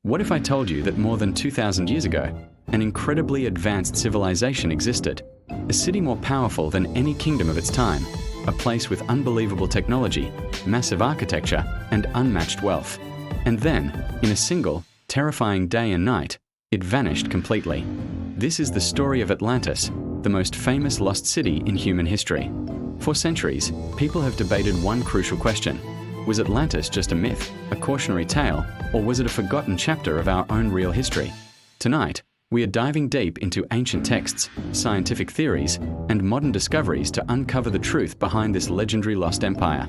What if I told you that more than 2,000 years ago, an incredibly advanced civilization existed, a city more powerful than any kingdom of its time, a place with unbelievable technology, massive architecture, and unmatched wealth. And then, in a single, terrifying day and night, it vanished completely. This is the story of Atlantis, the most famous lost city in human history. For centuries, people have debated one crucial question. Was Atlantis just a myth, a cautionary tale, or was it a forgotten chapter of our own real history? Tonight, we are diving deep into ancient texts, scientific theories, and modern discoveries to uncover the truth behind this legendary lost empire.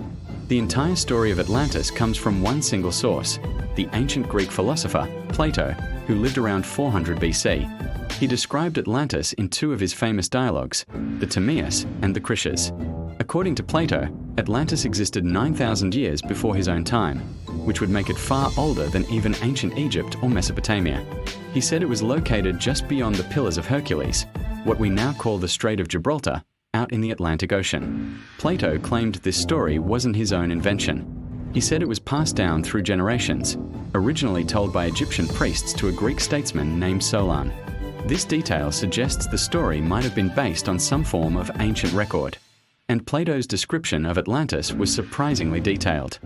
The entire story of Atlantis comes from one single source, the ancient Greek philosopher, Plato, who lived around 400 BC. He described Atlantis in two of his famous dialogues, the Timaeus and the Critias. According to Plato, Atlantis existed 9,000 years before his own time, which would make it far older than even ancient Egypt or Mesopotamia. He said it was located just beyond the Pillars of Hercules, what we now call the Strait of Gibraltar, out in the Atlantic Ocean. Plato claimed this story wasn't his own invention. He said it was passed down through generations, originally told by Egyptian priests to a Greek statesman named Solon. This detail suggests the story might have been based on some form of ancient record. And Plato's description of Atlantis was surprisingly detailed.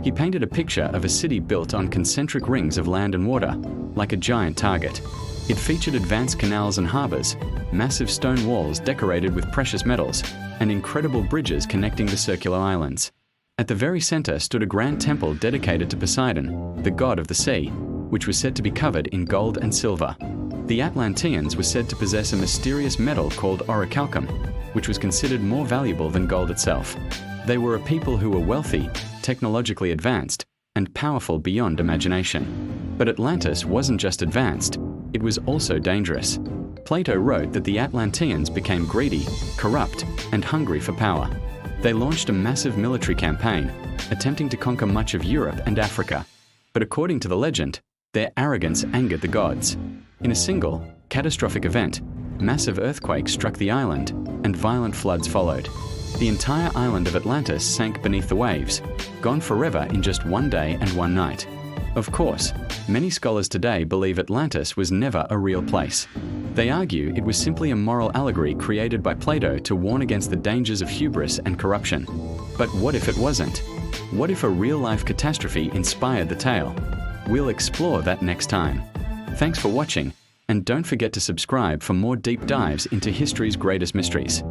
He painted a picture of a city built on concentric rings of land and water, like a giant target. It featured advanced canals and harbors, massive stone walls decorated with precious metals, and incredible bridges connecting the circular islands. At the very center stood a grand temple dedicated to Poseidon, the god of the sea, which was said to be covered in gold and silver. The Atlanteans were said to possess a mysterious metal called orichalcum, which was considered more valuable than gold itself. They were a people who were wealthy, technologically advanced, and powerful beyond imagination. But Atlantis wasn't just advanced, it was also dangerous. Plato wrote that the Atlanteans became greedy, corrupt, and hungry for power. They launched a massive military campaign, attempting to conquer much of Europe and Africa. But according to the legend, their arrogance angered the gods. In a single, catastrophic event, massive earthquakes struck the island, and violent floods followed. The entire island of Atlantis sank beneath the waves, gone forever in just one day and one night. Of course, many scholars today believe Atlantis was never a real place. They argue it was simply a moral allegory created by Plato to warn against the dangers of hubris and corruption. But what if it wasn't? What if a real-life catastrophe inspired the tale? We'll explore that next time. Thanks for watching, and don't forget to subscribe for more deep dives into history's greatest mysteries.